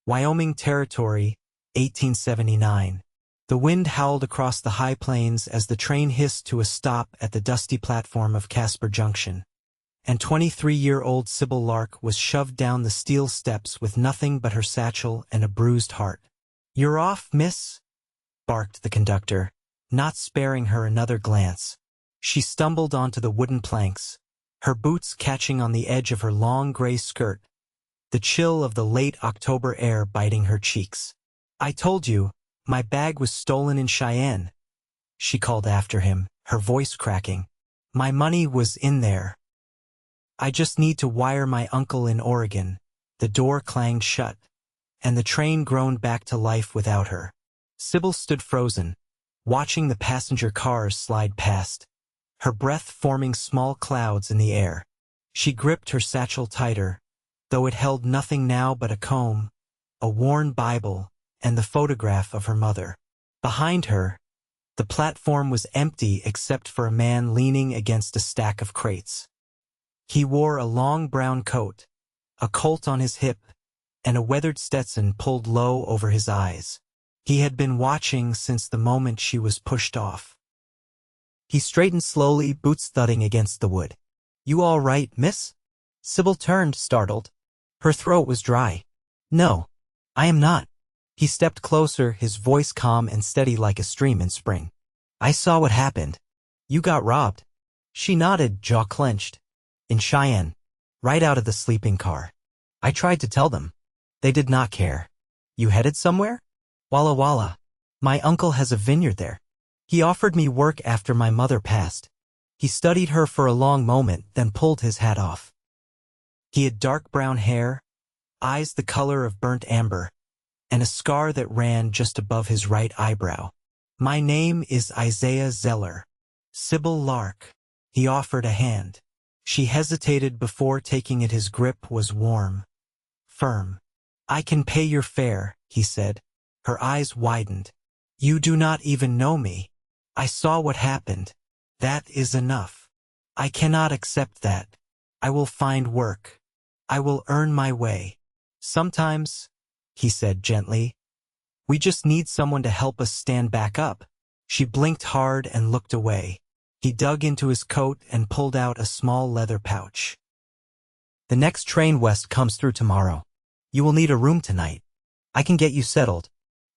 Wyoming Territory, 1879. The wind howled across the high plains as the train hissed to a stop at the dusty platform of Casper Junction. And 23-year-old Sybil Lark was shoved down the steel steps with nothing but her satchel and a bruised heart. "You're off, miss?" barked the conductor, not sparing her another glance. She stumbled onto the wooden planks, her boots catching on the edge of her long gray skirt, the chill of the late October air biting her cheeks. "I told you, my bag was stolen in Cheyenne," she called after him, her voice cracking. "My money was in there. I just need to wire my uncle in Oregon." The door clanged shut, and the train groaned back to life without her. Sybil stood frozen, watching the passenger cars slide past, her breath forming small clouds in the air. She gripped her satchel tighter, though it held nothing now but a comb, a worn Bible, and the photograph of her mother. Behind her, the platform was empty except for a man leaning against a stack of crates. He wore a long brown coat, a Colt on his hip, and a weathered Stetson pulled low over his eyes. He had been watching since the moment she was pushed off. He straightened slowly, boots thudding against the wood. "You all right, miss?" Sybil turned, startled. Her throat was dry. "No, I am not." He stepped closer, his voice calm and steady like a stream in spring. "I saw what happened. You got robbed." She nodded, jaw clenched. "In Cheyenne. Right out of the sleeping car. I tried to tell them. They did not care." "You headed somewhere?" "Walla Walla. My uncle has a vineyard there. He offered me work after my mother passed." He studied her for a long moment, then pulled his hat off. He had dark brown hair, eyes the color of burnt amber, and a scar that ran just above his right eyebrow. "My name is Isaiah Zeller. Sybil Lark." He offered a hand. She hesitated before taking it. His grip was warm, firm. "I can pay your fare," he said. Her eyes widened. "You do not even know me. I saw what happened. That is enough. I cannot accept that. I will find work. I will earn my way. Sometimes," he said gently, "we just need someone to help us stand back up." She blinked hard and looked away. He dug into his coat and pulled out a small leather pouch. "The next train west comes through tomorrow. You will need a room tonight. I can get you settled.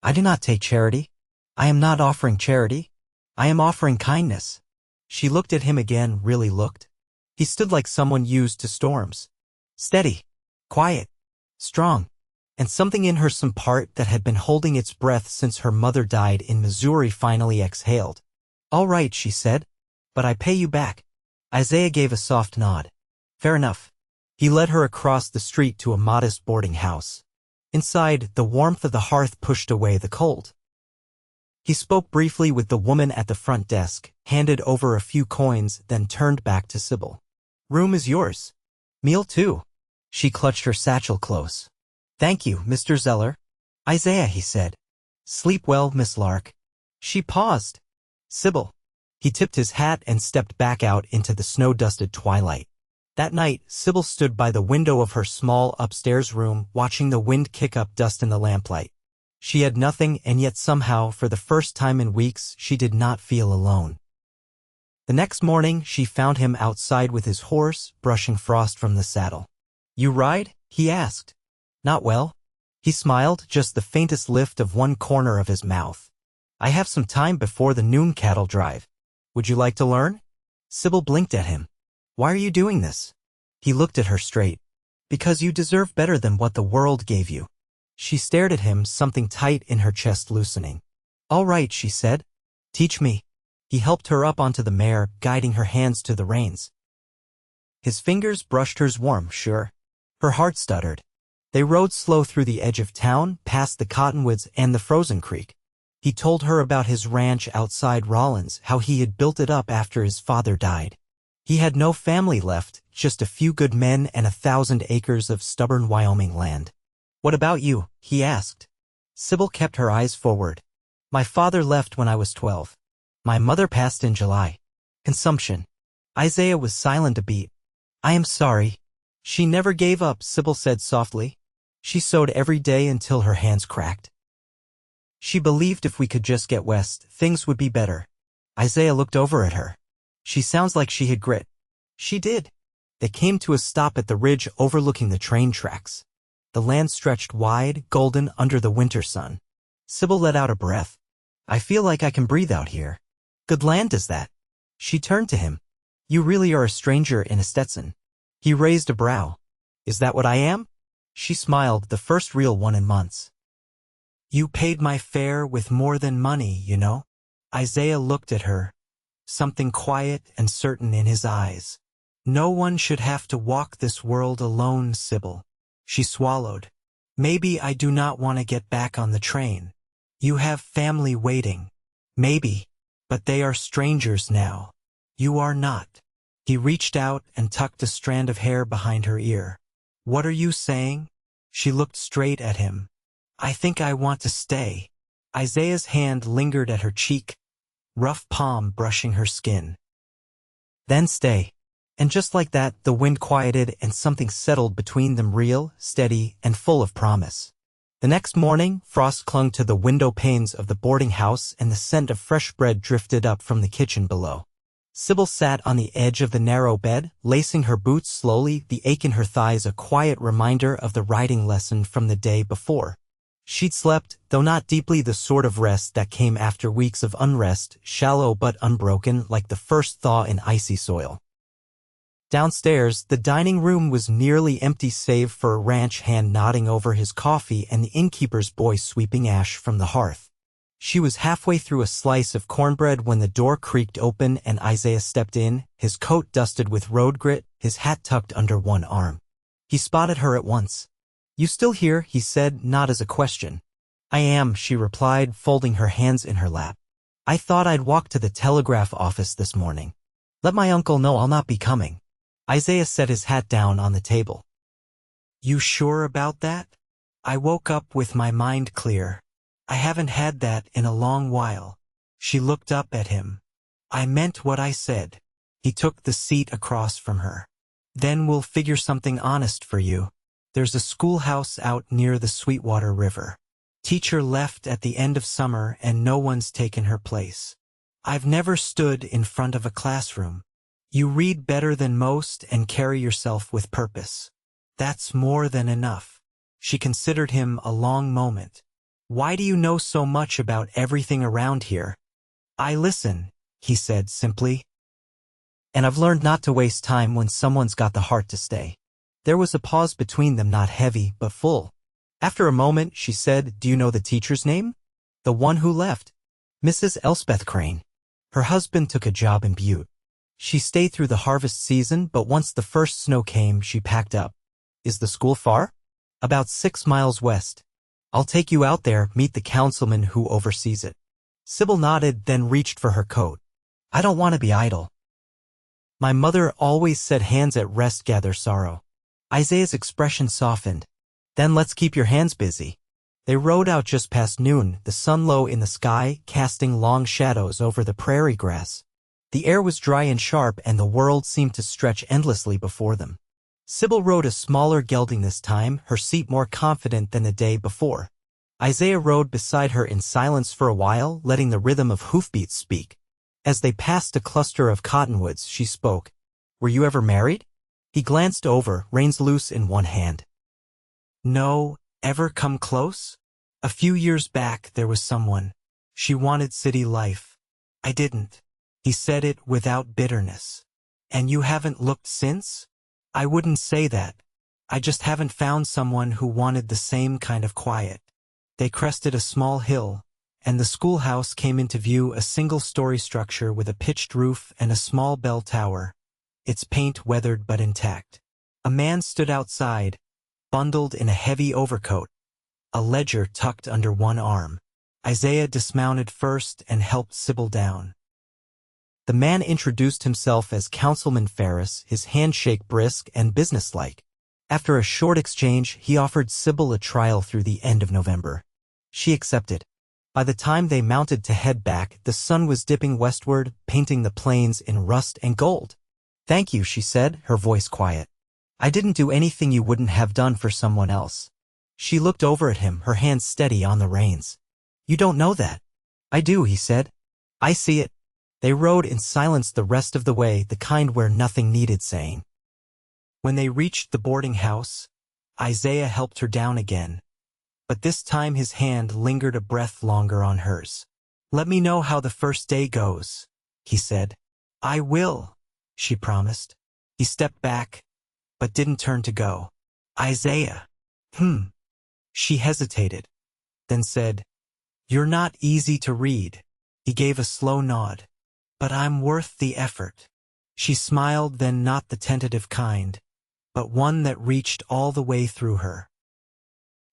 I do not take charity. I am not offering charity. I am offering kindness." She looked at him again, really looked. He stood like someone used to storms. Steady, quiet, strong, and something in her, some part that had been holding its breath since her mother died in Missouri, finally exhaled. "All right," she said, "but I pay you back." Isaiah gave a soft nod. "Fair enough." He led her across the street to a modest boarding house. Inside, the warmth of the hearth pushed away the cold. He spoke briefly with the woman at the front desk, handed over a few coins, then turned back to Sybil. "Room is yours. Meal too." She clutched her satchel close. "Thank you, Mr. Zeller." "Isaiah," he said. "Sleep well, Miss Lark." She paused. "Sybil." He tipped his hat and stepped back out into the snow-dusted twilight. That night, Sybil stood by the window of her small upstairs room, watching the wind kick up dust in the lamplight. She had nothing, and yet somehow, for the first time in weeks, she did not feel alone. The next morning, she found him outside with his horse, brushing frost from the saddle. "You ride?" he asked. "Not well." He smiled, just the faintest lift of one corner of his mouth. "I have some time before the noon cattle drive. Would you like to learn?" Sybil blinked at him. "Why are you doing this?" He looked at her straight. "Because you deserve better than what the world gave you." She stared at him, something tight in her chest loosening. "All right," she said. "Teach me." He helped her up onto the mare, guiding her hands to the reins. His fingers brushed hers warm, sure. Her heart stuttered. They rode slow through the edge of town, past the cottonwoods and the frozen creek. He told her about his ranch outside Rollins, how he had built it up after his father died. He had no family left, just a few good men and 1,000 acres of stubborn Wyoming land. "What about you?" he asked. Sybil kept her eyes forward. "My father left when I was 12. My mother passed in July. Consumption." Isaiah was silent a beat. "I am sorry." "She never gave up," Sybil said softly. She sewed every day until her hands cracked. She believed if we could just get west, things would be better. Isaiah looked over at her. She sounds like she had grit. She did. They came to a stop at the ridge overlooking the train tracks. The land stretched wide, golden under the winter sun. Sybil let out a breath. I feel like I can breathe out here. Good land is that. She turned to him. You really are a stranger in a Stetson. He raised a brow. Is that what I am? She smiled, the first real one in months. You paid my fare with more than money, you know. Isaiah looked at her, something quiet and certain in his eyes. No one should have to walk this world alone, Sybil. She swallowed. Maybe I do not want to get back on the train. You have family waiting. Maybe. But they are strangers now. You are not. He reached out and tucked a strand of hair behind her ear. What are you saying? She looked straight at him. I think I want to stay. Isaiah's hand lingered at her cheek, rough palm brushing her skin. Then stay. And just like that, the wind quieted and something settled between them, real, steady, and full of promise. The next morning, frost clung to the window panes of the boarding house and the scent of fresh bread drifted up from the kitchen below. Sybil sat on the edge of the narrow bed, lacing her boots slowly, the ache in her thighs a quiet reminder of the riding lesson from the day before. She'd slept, though not deeply, the sort of rest that came after weeks of unrest, shallow but unbroken, like the first thaw in icy soil. Downstairs, the dining room was nearly empty save for a ranch hand nodding over his coffee and the innkeeper's boy sweeping ash from the hearth. She was halfway through a slice of cornbread when the door creaked open and Isaiah stepped in, his coat dusted with road grit, his hat tucked under one arm. He spotted her at once. You still here? He said, not as a question. I am, she replied, folding her hands in her lap. I thought I'd walk to the telegraph office this morning. Let my uncle know I'll not be coming. Isaiah set his hat down on the table. You sure about that? I woke up with my mind clear. I haven't had that in a long while. She looked up at him. I meant what I said. He took the seat across from her. Then we'll figure something honest for you. There's a schoolhouse out near the Sweetwater River. Teacher left at the end of summer and no one's taken her place. I've never stood in front of a classroom. You read better than most and carry yourself with purpose. That's more than enough. She considered him a long moment. Why do you know so much about everything around here? I listen, he said simply. And I've learned not to waste time when someone's got the heart to stay. There was a pause between them, not heavy, but full. After a moment, she said, Do you know the teacher's name? The one who left. Mrs. Elspeth Crane. Her husband took a job in Butte. She stayed through the harvest season, but once the first snow came, she packed up. Is the school far? About 6 miles west. I'll take you out there, meet the councilman who oversees it. Sybil nodded, then reached for her coat. I don't want to be idle. My mother always said hands at rest gather sorrow. Isaiah's expression softened. Then let's keep your hands busy. They rode out just past noon, the sun low in the sky, casting long shadows over the prairie grass. The air was dry and sharp, and the world seemed to stretch endlessly before them. Sybil rode a smaller gelding this time, her seat more confident than the day before. Isaiah rode beside her in silence for a while, letting the rhythm of hoofbeats speak. As they passed a cluster of cottonwoods, she spoke. Were you ever married? He glanced over, reins loose in one hand. No, ever come close? A few years back there was someone. She wanted city life. I didn't. He said it without bitterness. And you haven't looked since? I wouldn't say that. I just haven't found someone who wanted the same kind of quiet. They crested a small hill, and the schoolhouse came into view, a single-story structure with a pitched roof and a small bell tower, its paint weathered but intact. A man stood outside, bundled in a heavy overcoat, a ledger tucked under one arm. Isaiah dismounted first and helped Sybil down. The man introduced himself as Councilman Ferris, his handshake brisk and businesslike. After a short exchange, he offered Sybil a trial through the end of November. She accepted. By the time they mounted to head back, the sun was dipping westward, painting the plains in rust and gold. Thank you, she said, her voice quiet. I didn't do anything you wouldn't have done for someone else. She looked over at him, her hands steady on the reins. "You don't know that." "I do," he said. "I see it." They rode in silence the rest of the way, the kind where nothing needed saying. When they reached the boarding house, Isaiah helped her down again, but this time his hand lingered a breath longer on hers. "Let me know how the first day goes," he said. "I will," she promised. He stepped back, but didn't turn to go. "Isaiah." She hesitated, then said, "You're not easy to read." He gave a slow nod. "But I'm worth the effort." She smiled, then not the tentative kind, but one that reached all the way through her.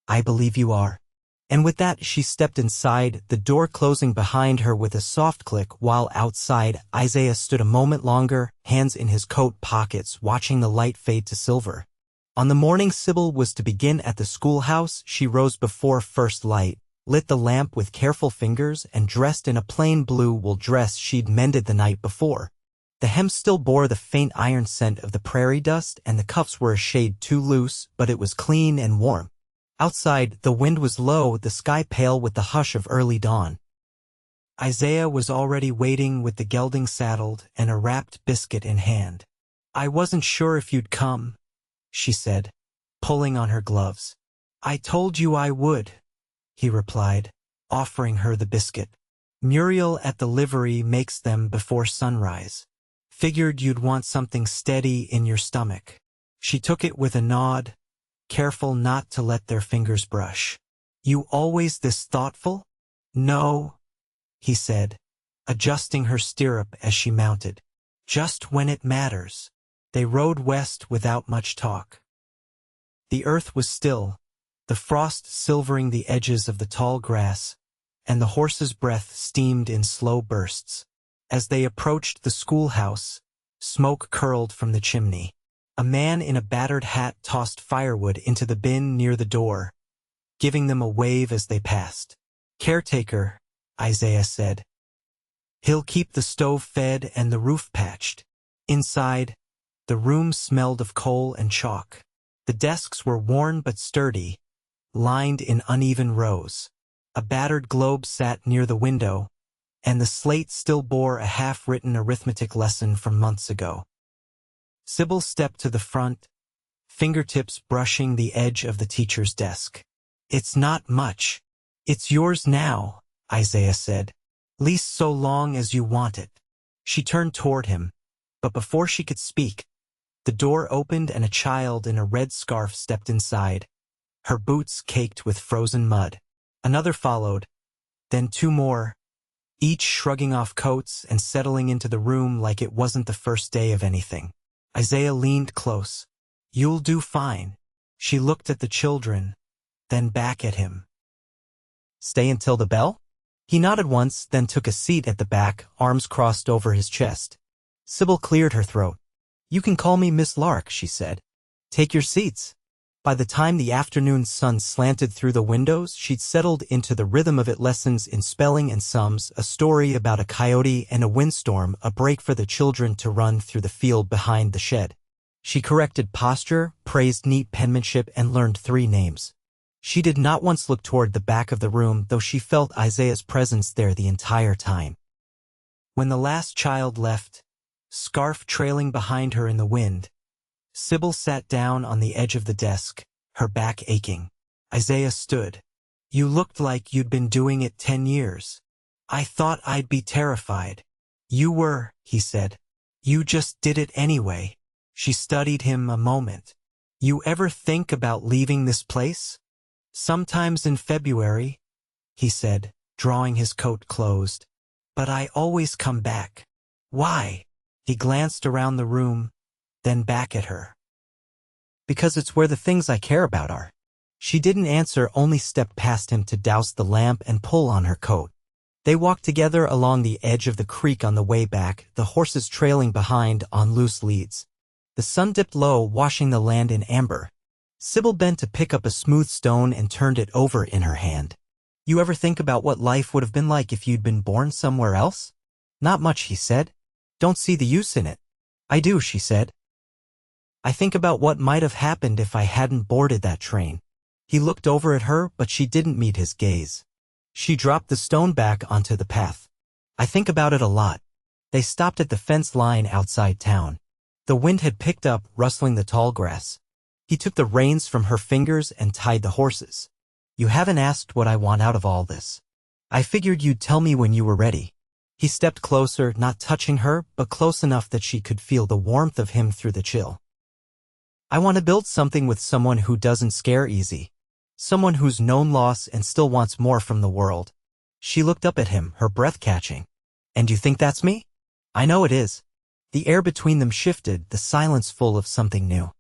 "I believe you are." And with that she stepped inside, the door closing behind her with a soft click, while outside Isaiah stood a moment longer, hands in his coat pockets, watching the light fade to silver. On the morning Sybil was to begin at the schoolhouse, she rose before first light, lit the lamp with careful fingers, and dressed in a plain blue wool dress she'd mended the night before. The hem still bore the faint iron scent of the prairie dust, and the cuffs were a shade too loose, but it was clean and warm. Outside, the wind was low, the sky pale with the hush of early dawn. Isaiah was already waiting with the gelding saddled and a wrapped biscuit in hand. "I wasn't sure if you'd come," she said, pulling on her gloves. "I told you I would," he replied, offering her the biscuit. "Muriel at the livery makes them before sunrise. Figured you'd want something steady in your stomach." She took it with a nod, careful not to let their fingers brush. "You always this thoughtful?" "No," he said, adjusting her stirrup as she mounted. "Just when it matters." They rode west without much talk. The earth was still, the frost silvering the edges of the tall grass, and the horse's breath steamed in slow bursts. As they approached the schoolhouse, smoke curled from the chimney. A man in a battered hat tossed firewood into the bin near the door, giving them a wave as they passed. "Caretaker," Isaiah said. "He'll keep the stove fed and the roof patched." Inside, the room smelled of coal and chalk. The desks were worn but sturdy, lined in uneven rows. A battered globe sat near the window, and the slate still bore a half-written arithmetic lesson from months ago. Sybil stepped to the front, fingertips brushing the edge of the teacher's desk. "It's not much. It's yours now," Isaiah said. "Least so long as you want it." She turned toward him, but before she could speak, the door opened and a child in a red scarf stepped inside, her boots caked with frozen mud. Another followed, then two more, each shrugging off coats and settling into the room like it wasn't the first day of anything. Isaiah leaned close. "You'll do fine." She looked at the children, then back at him. "Stay until the bell?" He nodded once, then took a seat at the back, arms crossed over his chest. Sybil cleared her throat. "You can call me Miss Lark," she said. "Take your seats." By the time the afternoon sun slanted through the windows, she'd settled into the rhythm of it: lessons in spelling and sums, a story about a coyote and a windstorm, a break for the children to run through the field behind the shed. She corrected posture, praised neat penmanship, and learned 3 names. She did not once look toward the back of the room, though she felt Isaiah's presence there the entire time. When the last child left, scarf trailing behind her in the wind, Sybil sat down on the edge of the desk, her back aching. Isaiah stood. "You looked like you'd been doing it 10 years. I thought I'd be terrified." "You were," he said. "You just did it anyway." She studied him a moment. "You ever think about leaving this place?" "Sometimes in February," he said, drawing his coat closed. "But I always come back." "Why?" He glanced around the room, then back at her. "Because it's where the things I care about are." She didn't answer, only stepped past him to douse the lamp and pull on her coat. They walked together along the edge of the creek on the way back, the horses trailing behind on loose leads. The sun dipped low, washing the land in amber. Sybil bent to pick up a smooth stone and turned it over in her hand. "You ever think about what life would have been like if you'd been born somewhere else?" "Not much," he said. "Don't see the use in it." "I do," she said. "I think about what might have happened if I hadn't boarded that train." He looked over at her, but she didn't meet his gaze. She dropped the stone back onto the path. I think about it a lot. They stopped at the fence line outside town. The wind had picked up, rustling the tall grass. He took the reins from her fingers and tied the horses. You haven't asked what I want out of all this. I figured you'd tell me when you were ready. He stepped closer, not touching her, but close enough that she could feel the warmth of him through the chill. I want to build something with someone who doesn't scare easy. Someone who's known loss and still wants more from the world. She looked up at him, her breath catching. And you think that's me? I know it is. The air between them shifted, the silence full of something new.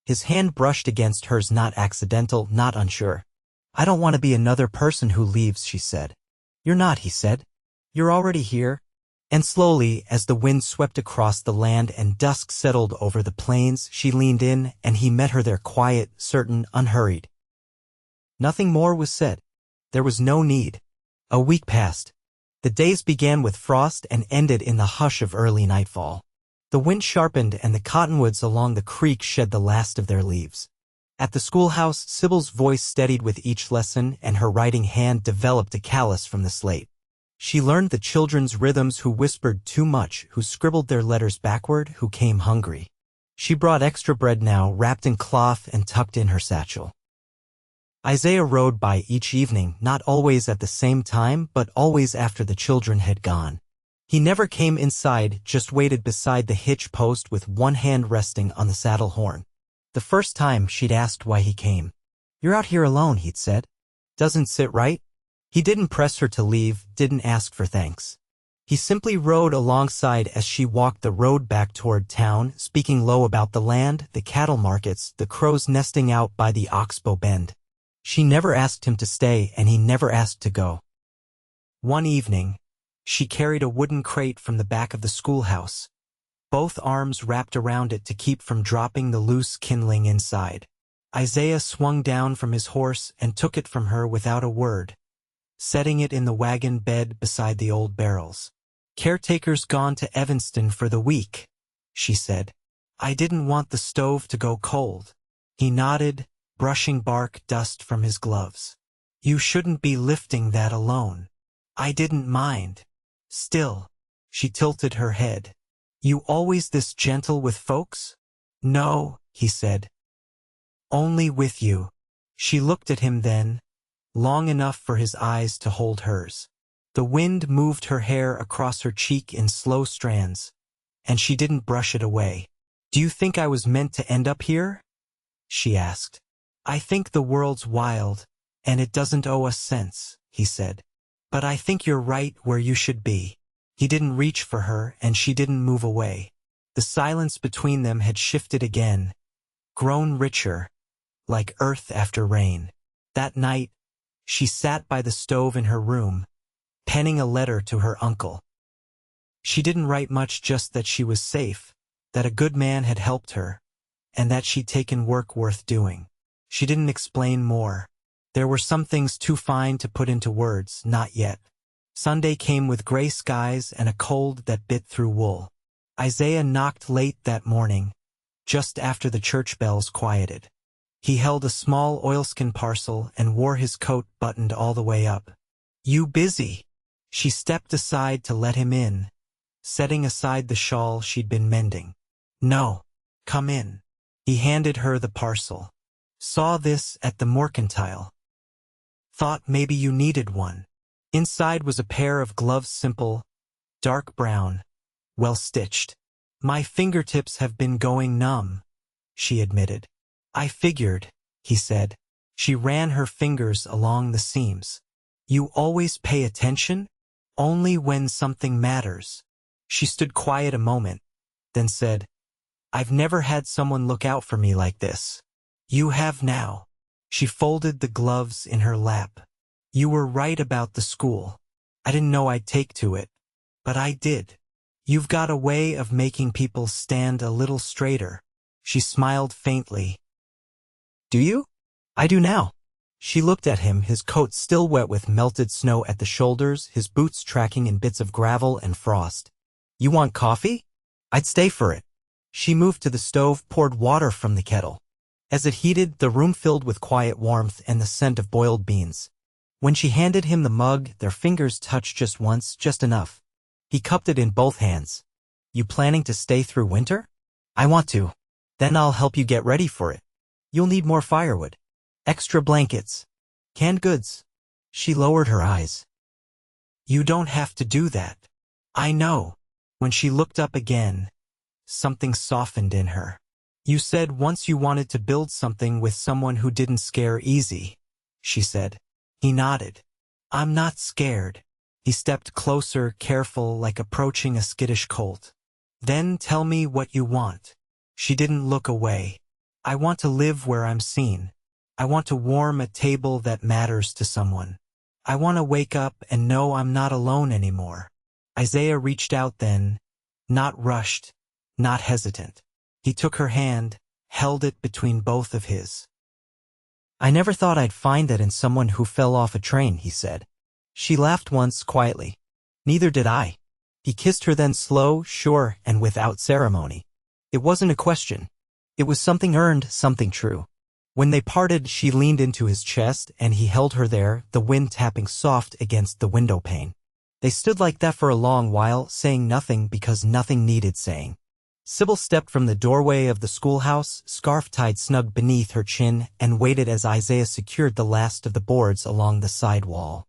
His hand brushed against hers, not accidental, not unsure. I don't want to be another person who leaves, she said. You're not, he said. You're already here. And slowly, as the wind swept across the land and dusk settled over the plains, she leaned in, and he met her there, quiet, certain, unhurried. Nothing more was said. There was no need. A week passed. The days began with frost and ended in the hush of early nightfall. The wind sharpened and the cottonwoods along the creek shed the last of their leaves. At the schoolhouse, Sybil's voice steadied with each lesson, and her writing hand developed a callus from the slate. She learned the children's rhythms, who whispered too much, who scribbled their letters backward, who came hungry. She brought extra bread now, wrapped in cloth and tucked in her satchel. Isaiah rode by each evening, not always at the same time, but always after the children had gone. He never came inside, just waited beside the hitch post with one hand resting on the saddle horn. The first time, she'd asked why he came. You're out here alone, he'd said. Doesn't sit right? He didn't press her to leave, didn't ask for thanks. He simply rode alongside as she walked the road back toward town, speaking low about the land, the cattle markets, the crows nesting out by the Oxbow Bend. She never asked him to stay, and he never asked to go. One evening, she carried a wooden crate from the back of the schoolhouse, both arms wrapped around it to keep from dropping the loose kindling inside. Isaiah swung down from his horse and took it from her without a word, setting it in the wagon bed beside the old barrels. Caretaker's gone to Evanston for the week, she said. I didn't want the stove to go cold. He nodded, brushing bark dust from his gloves. You shouldn't be lifting that alone. I didn't mind. Still, she tilted her head. You always this gentle with folks? No, he said. Only with you. She looked at him then, long enough for his eyes to hold hers. The wind moved her hair across her cheek in slow strands, and she didn't brush it away. Do you think I was meant to end up here? She asked. I think the world's wild, and it doesn't owe us cents, he said. But I think you're right where you should be. He didn't reach for her, and she didn't move away. The silence between them had shifted again, grown richer, like earth after rain. That night, she sat by the stove in her room, penning a letter to her uncle. She didn't write much, just that she was safe, that a good man had helped her, and that she'd taken work worth doing. She didn't explain more. There were some things too fine to put into words, not yet. Sunday came with gray skies and a cold that bit through wool. Isaiah knocked late that morning, just after the church bells quieted. He held a small oilskin parcel and wore his coat buttoned all the way up. You busy? She stepped aside to let him in, setting aside the shawl she'd been mending. No, come in. He handed her the parcel. Saw this at the mercantile. Thought maybe you needed one. Inside was a pair of gloves, simple, dark brown, well stitched. My fingertips have been going numb, she admitted. I figured, he said. She ran her fingers along the seams. You always pay attention? Only when something matters. She stood quiet a moment, then said, I've never had someone look out for me like this. You have now. She folded the gloves in her lap. You were right about the school. I didn't know I'd take to it, but I did. You've got a way of making people stand a little straighter. She smiled faintly. Do you? I do now. She looked at him, his coat still wet with melted snow at the shoulders, his boots tracking in bits of gravel and frost. You want coffee? I'd stay for it. She moved to the stove, poured water from the kettle. As it heated, the room filled with quiet warmth and the scent of boiled beans. When she handed him the mug, their fingers touched just once, just enough. He cupped it in both hands. "You planning to stay through winter?" "I want to. Then I'll help you get ready for it. You'll need more firewood. Extra blankets. Canned goods." She lowered her eyes. "You don't have to do that. I know." When she looked up again, something softened in her. "You said once you wanted to build something with someone who didn't scare easy," she said. He nodded. "I'm not scared." He stepped closer, careful, like approaching a skittish colt. "Then tell me what you want." She didn't look away. "I want to live where I'm seen. I want to warm a table that matters to someone. I want to wake up and know I'm not alone anymore." Isaiah reached out then, not rushed, not hesitant. He took her hand, held it between both of his. "I never thought I'd find that in someone who fell off a train," he said. She laughed once, quietly. "Neither did I." He kissed her then, slow, sure, and without ceremony. It wasn't a question. It was something earned, something true. When they parted, she leaned into his chest, and he held her there, the wind tapping soft against the window pane. They stood like that for a long while, saying nothing because nothing needed saying. Sybil stepped from the doorway of the schoolhouse, scarf tied snug beneath her chin, and waited as Isaiah secured the last of the boards along the side wall.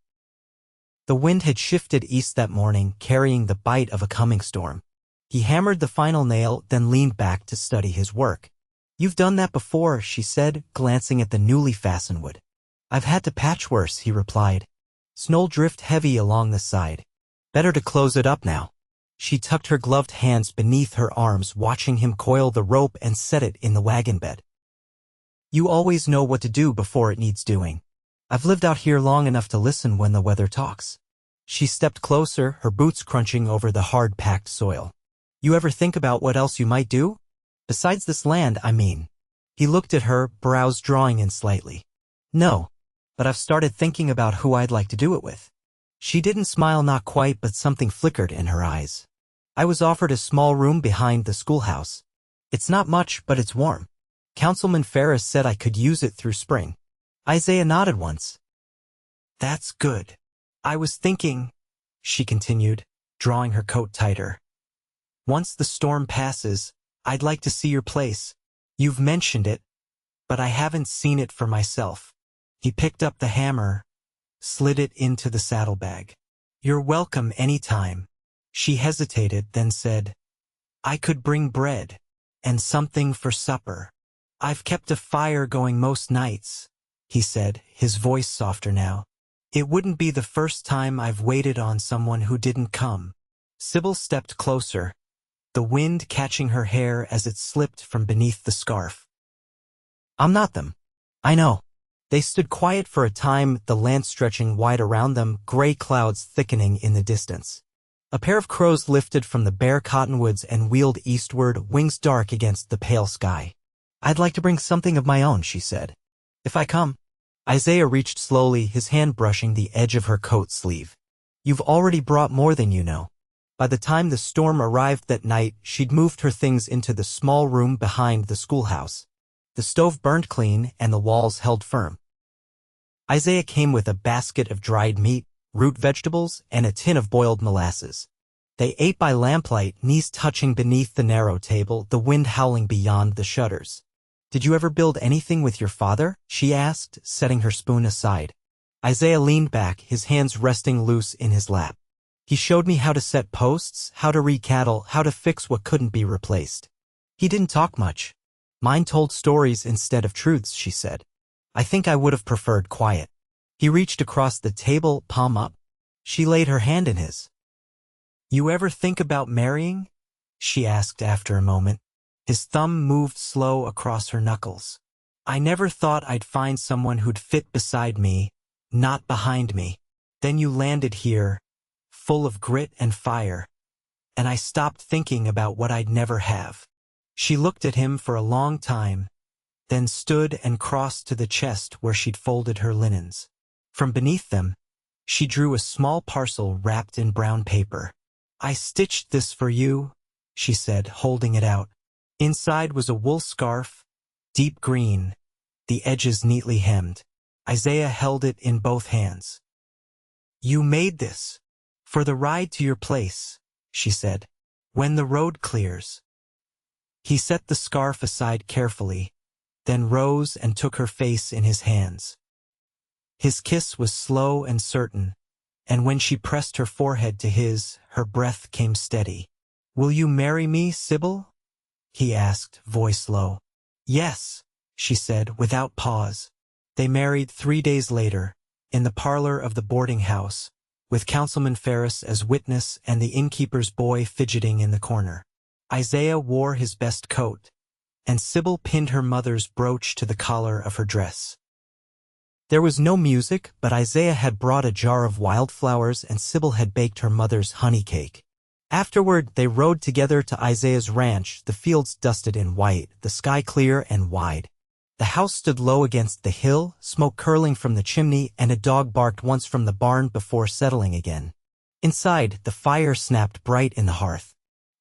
The wind had shifted east that morning, carrying the bite of a coming storm. He hammered the final nail, then leaned back to study his work. "You've done that before," she said, glancing at the newly fastened wood. "I've had to patch worse," he replied. "Snow drift heavy along the side. Better to close it up now." She tucked her gloved hands beneath her arms, watching him coil the rope and set it in the wagon bed. "You always know what to do before it needs doing. I've lived out here long enough to listen when the weather talks." She stepped closer, her boots crunching over the hard-packed soil. "You ever think about what else you might do? Besides this land, I mean." He looked at her, brows drawing in slightly. "No, but I've started thinking about who I'd like to do it with." She didn't smile, not quite, but something flickered in her eyes. "I was offered a small room behind the schoolhouse. It's not much, but it's warm. Councilman Ferris said I could use it through spring." Isaiah nodded once. "That's good. I was thinking," she continued, drawing her coat tighter. "Once the storm passes, I'd like to see your place. You've mentioned it, but I haven't seen it for myself." He picked up the hammer, slid it into the saddlebag. "You're welcome anytime." She hesitated, then said, "I could bring bread and something for supper. I've kept a fire going most nights," he said, his voice softer now. "It wouldn't be the first time I've waited on someone who didn't come." Sybil stepped closer, the wind catching her hair as it slipped from beneath the scarf. "I'm not them. I know." They stood quiet for a time, the land stretching wide around them, gray clouds thickening in the distance. A pair of crows lifted from the bare cottonwoods and wheeled eastward, wings dark against the pale sky. "I'd like to bring something of my own," she said. "If I come." Isaiah reached slowly, his hand brushing the edge of her coat sleeve. "You've already brought more than you know." By the time the storm arrived that night, she'd moved her things into the small room behind the schoolhouse. The stove burned clean, and the walls held firm. Isaiah came with a basket of dried meat, root vegetables, and a tin of boiled molasses. They ate by lamplight, knees touching beneath the narrow table, the wind howling beyond the shutters. "Did you ever build anything with your father?" she asked, setting her spoon aside. Isaiah leaned back, his hands resting loose in his lap. "He showed me how to set posts, how to read cattle, how to fix what couldn't be replaced. He didn't talk much. Mine told stories instead of truths," she said. "I think I would have preferred quiet." He reached across the table, palm up. She laid her hand in his. "You ever think about marrying?" she asked after a moment. His thumb moved slow across her knuckles. "I never thought I'd find someone who'd fit beside me, not behind me. Then you landed here, full of grit and fire, and I stopped thinking about what I'd never have." She looked at him for a long time, then stood and crossed to the chest where she'd folded her linens. From beneath them, she drew a small parcel wrapped in brown paper. "I stitched this for you," she said, holding it out. Inside was a wool scarf, deep green, the edges neatly hemmed. Isaiah held it in both hands. "You made this. For the ride to your place," she said. "When the road clears." He set the scarf aside carefully, then rose and took her face in his hands. His kiss was slow and certain, and when she pressed her forehead to his, her breath came steady. "Will you marry me, Sybil?" he asked, voice low. "Yes," she said, without pause. They married 3 days later, in the parlor of the boarding house, with Councilman Ferris as witness and the innkeeper's boy fidgeting in the corner. Isaiah wore his best coat, and Sybil pinned her mother's brooch to the collar of her dress. There was no music, but Isaiah had brought a jar of wildflowers and Sybil had baked her mother's honey cake. Afterward, they rode together to Isaiah's ranch, the fields dusted in white, the sky clear and wide. The house stood low against the hill, smoke curling from the chimney, and a dog barked once from the barn before settling again. Inside, the fire snapped bright in the hearth.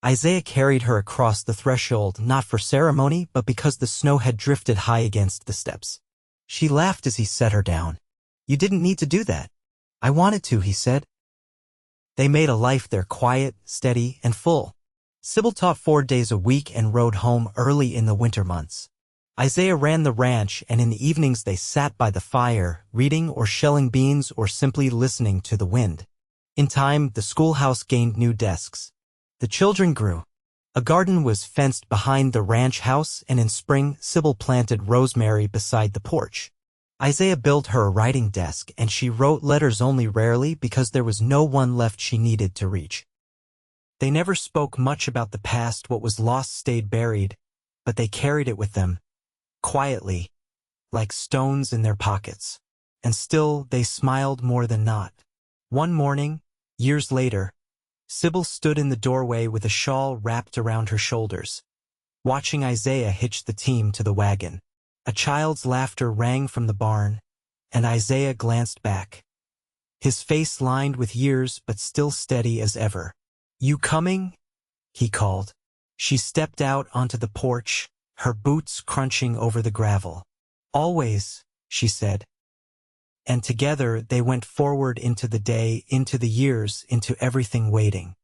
Isaiah carried her across the threshold, not for ceremony, but because the snow had drifted high against the steps. She laughed as he set her down. "You didn't need to do that." "I wanted to," he said. They made a life there quiet, steady, and full. Sybil taught 4 days a week and rode home early in the winter months. Isaiah ran the ranch, and in the evenings they sat by the fire, reading or shelling beans or simply listening to the wind. In time, the schoolhouse gained new desks. The children grew. A garden was fenced behind the ranch house, and in spring, Sybil planted rosemary beside the porch. Isaiah built her a writing desk, and she wrote letters only rarely because there was no one left she needed to reach. They never spoke much about the past. What was lost stayed buried, but they carried it with them, quietly, like stones in their pockets. And still, they smiled more than not. One morning, years later, Sybil stood in the doorway with a shawl wrapped around her shoulders, watching Isaiah hitch the team to the wagon. A child's laughter rang from the barn, and Isaiah glanced back. His face lined with years, but still steady as ever. "You coming?" he called. She stepped out onto the porch, her boots crunching over the gravel. "Always," she said. And together they went forward into the day, into the years, into everything waiting.